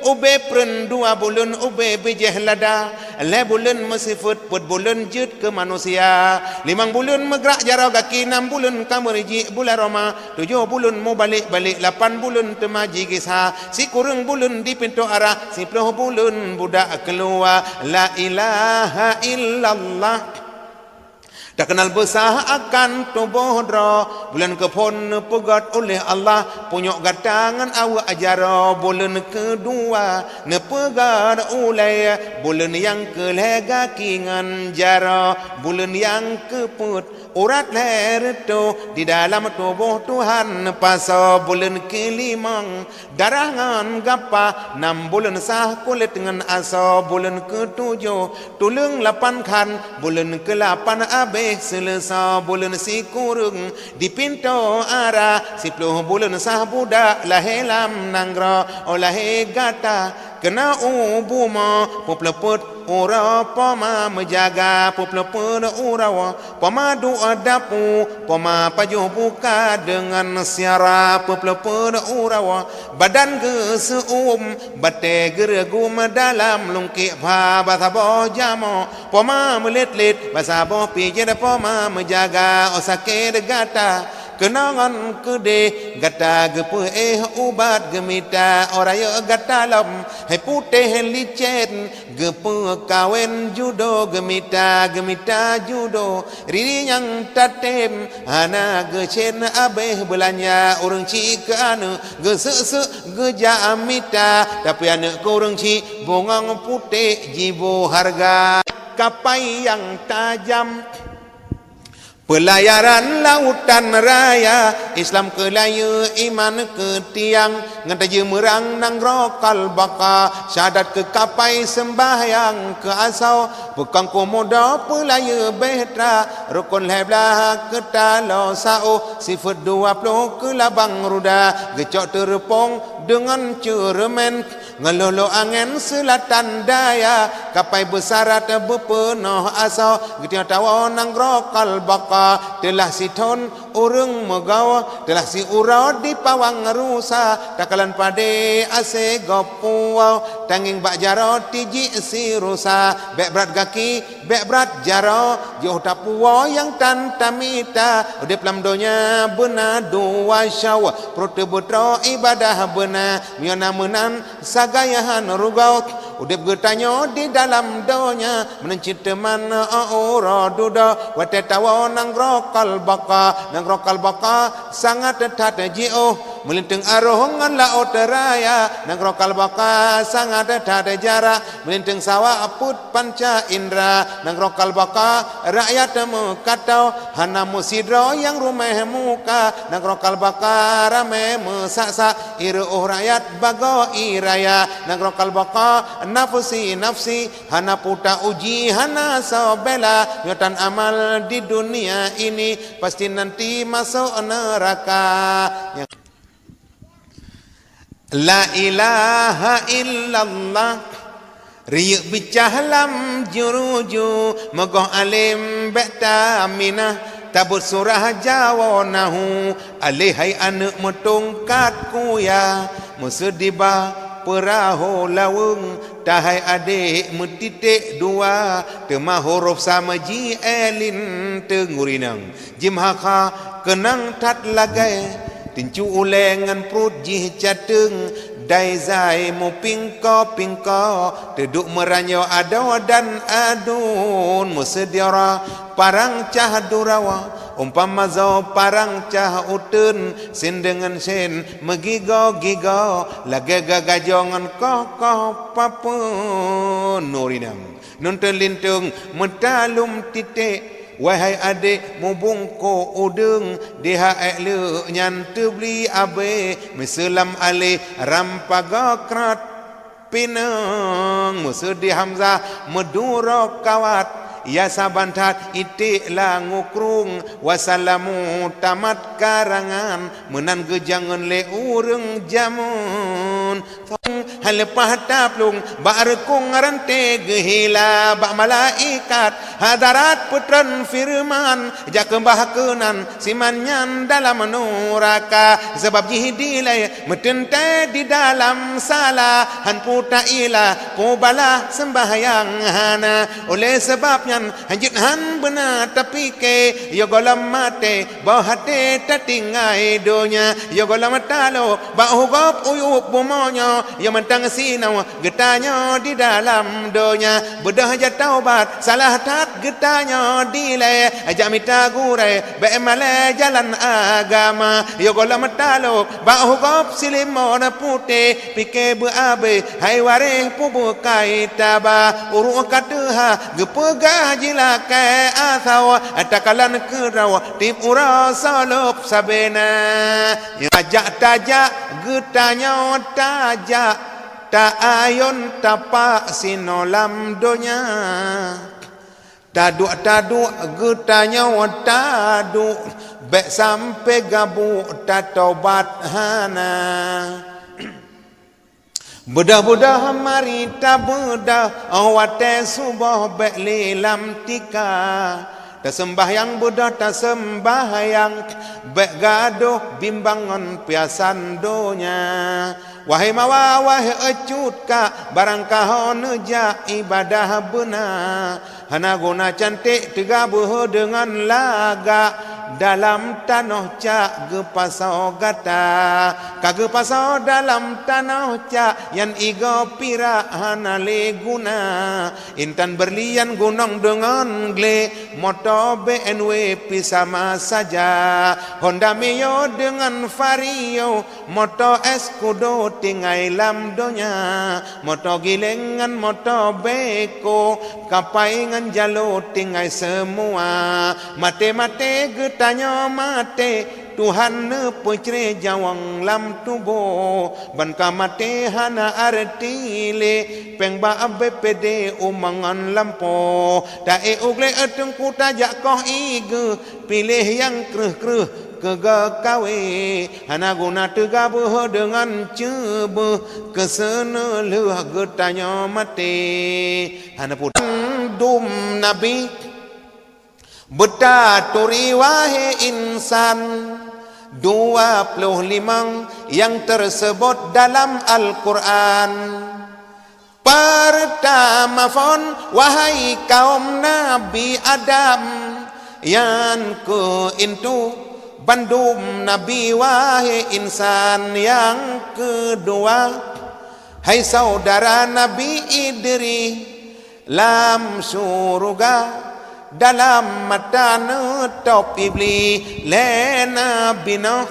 ube pren 2 bulan ube bejeh lada, le bulan mesifut put bulan jut ke manusia, 5 bulan megrak jara kaki, 6 bulan kamerji bulan Roma, 7 bulan mau balik-balik, 8 bulan temaji kisah, si kurang bulan di pintu arah, 10 bulan budak keluar. La ilaha illallah. Tak kenal besar akan tubuh dra, bulan kepon pegat oleh Allah, punyok gatangan awak ajara, bulan kedua nepegat ulai, bulan yang kelega kingan jara, bulan yang keput urat leher tu di dalam tubuh Tuhan pasal, bulan kelimang darangan gapa, 6 bulan sah kulit dengan asa, bulan ketujuh tulung 8 kan, bulan ke-8 habis selesa, bulan si kurung di pintu arah, 10 bulan sah budak lahir lam nangra oleh gata, kena ubuma popleput ura pama menjaga popleput ura pama doa dapu pama pajuh buka dengan siara popleput ura badan ke seum bate geregum dalam lungkik pa basabo jamo pama melit-lit basabo pijen pama menjaga osake degata, kenangan kede gata gepe ubat gemita oraya gata lam hai putih licin gepe kawen judo gemita judo rini yang tatem ana gecen abeh belanja orang ci ke anu gesek geja amita tapi anak korang ci bongang putih jibo harga kapai yang tajam. Pelayaran lautan raya, Islam ke laya, iman ke tiang, ngentaje merang nang rokal baka, syahadat ke kapai sembahyang ke asau, bukan komoda pelaya behtra, rukun leblah ke talo sao, sifat 20 ke labang ruda, gecok terpong dengan ceremen, ngelolo angin selatan daya, kapai besarat bepenuh asau, getiang tawa nang rokal baka, telah si ton urung megawa, telah si urau di pawang rusa, takalan pade ase gopuau, tanging bak jaro tiji si rusa, bek berat kaki, bek berat jaro, jauh tapuwa yang tantamita, udip lamdonya benar 2 syaw, prote betro ibadah benar, miona menan sagayahan rugau, udip getanyo di dalam donya, menencit teman ora duda, wate tawa nang rokal baka sangat detat jio melinting aroh ngan laut raya, nang rokal baka sangat detat jarak melinting sawah aput panca indra, nang rokal baka rakyat mekatau hana musidro yang rumah muka, nang rokal baka rame mesaksa iruh rakyat bago iraya, nang rokal baka nafsi hana puta uji hana sobela, nyotan amal di dunia ini pasti nanti masuk neraka. La ilaha illallah, riuk bicah lam juruju, megoh alim bekta aminah, tabut surah jawa nahu, alihai anak metongkat kuya, musedibah perahu lawung, tahai adik metitik 2, temah huruf sama ji elin tengurinang, jimhaka kenang tat lagai, tincu ulengan perut jih cateng, dai zai mu pingko teduk meranyo adaw dan adun, musediara parang cah durawa, umpama zau parang cah utun, sin dengan sin megigo lage gagajongan koh papun nurinang, nun terlintung metalum titik. Wahai adik mubungko udeng diha ekle nyan tebli abe meselam ale rampaga krat pinang musedi hamzah meduro kawat ya sabantat itik la ngukrung wassalamu tamat karangan menan gejangan le ureng jamu nun hal pahta plung barkung rante gehila ba malaikat hadarat putran firman jak bahkenan simanyan dalam neraka sebab jihidilai metente di dalam salah han puta ila kubala sembahyang hana oleh sebabnya hanjit han benar tapi ke yo golam mate bah hate tatingai donya yo golam talo ba hugop uyup bumonyo yo mentang sinau getanya di dalam donya bedah ja taubat salah tat getanya dile aja mita gure be male jalan agama yo golam talo ba hugop silimon putih pike beabe hai ware pubu kai taba uru kataha gepegah jilakai asau atakalan kerau tip ura salop sabena tajak getanya tajak ta ayon tapak sinolam donya taduk getanya taduk bek sampai gabu tatobat hana Budah-budah mari tak budah awate subuh bek lilam tika tak sembahyang budah tak sembahyang bek gaduh bimbangan piasan donya wahai mawa wahai ecut ka barang kahon ja ibadah benar hana guna cantik tegabuh dengan laga dalam tanah cak gepasau gata kagepasau dalam tanah cak yang igo pira hanale guna intan berlian gunung dengan gle moto BMW pisama saja Honda Mio dengan Vario moto Escudo tinggai lam donya moto gilengan moto beko kapaingan jalo tinggai semua mate-mate tanya mate Tuhan ne pucre jawang lam tubuh ban kamate hana artile pengba BPD umangan lampo tae ugle etung kutajak koh ige pilih yang kreh-kreh kega kawe hana guna tegabuh dengan cebe kesana leh getanya mate hana putan dum nabi Betaturi wahai insan 25 yang tersebut dalam Al-Quran. Pertama fon wahai kaum Nabi Adam, yang keintu bandum Nabi wahai insan, yang kedua hai saudara Nabi Idris lam surga dalam mata netop iblis lena bina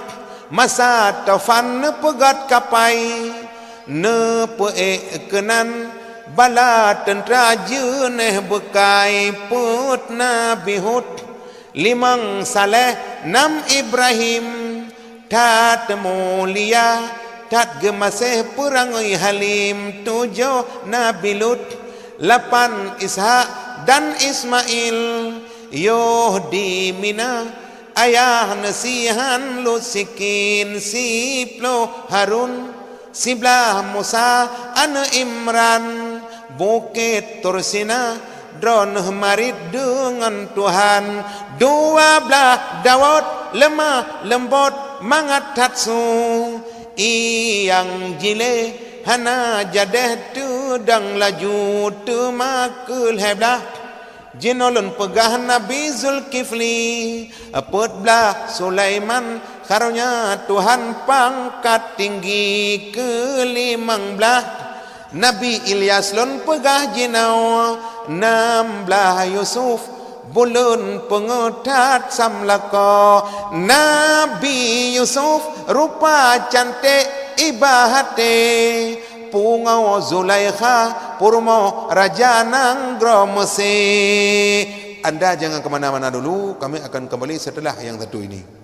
masa tofan pegat kapai ne pe kenan bala tentera jeneh bekai put Nabi Hud 5 Saleh 6 Ibrahim tat mulia tat gemaseh perangai Halim 7 Nabi Lut 8 Ishak dan Ismail yoh di Mina ayah nasihan lusikin siplo Harun siblah Musa an Imran bukit Tursina dron marid dengan Tuhan 12 Daud lemah lembut mangat tatsu iyang jile hana jadeh tudang laju tu makul heblah jinolon pegah Nabi Zulkifli apot belah Sulaiman karunya Tuhan pangkat tinggi ke-15 Nabi Ilyas lon pegah jinau 16 Yusuf bulun pengetat samlako Nabi Yusuf rupa cantik ibahate pungau Zulaikha purmo raja Nanggro Mesir. Anda jangan kemana-mana dulu, kami akan kembali setelah yang satu ini.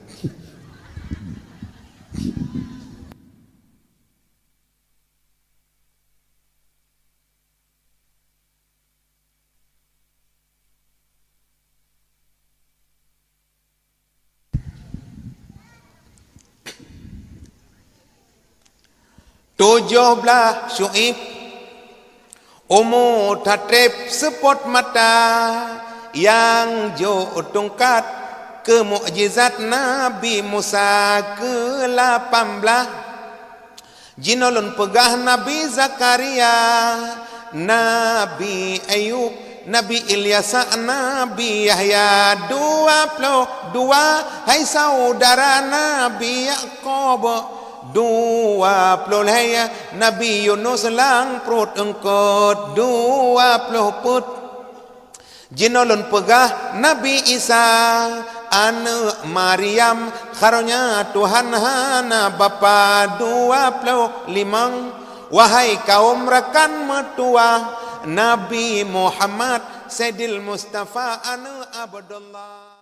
17 Syuib umur tatrib sepot mata yang jo tungkat ke mukjizat Nabi Musa ke-18 jinolon pegah Nabi Zakaria Nabi Ayub Nabi Ilyas Nabi Yahya 22 hai saudara Nabi Yaqub 20 hai Nabi Yunus lang perut engkot 20 put jinolon pegah Nabi Isa anak Maryam karunia Tuhan hana bapa 25 wahai kaum rekan metua Nabi Muhammad Sayyidil Mustafa anak Abdullah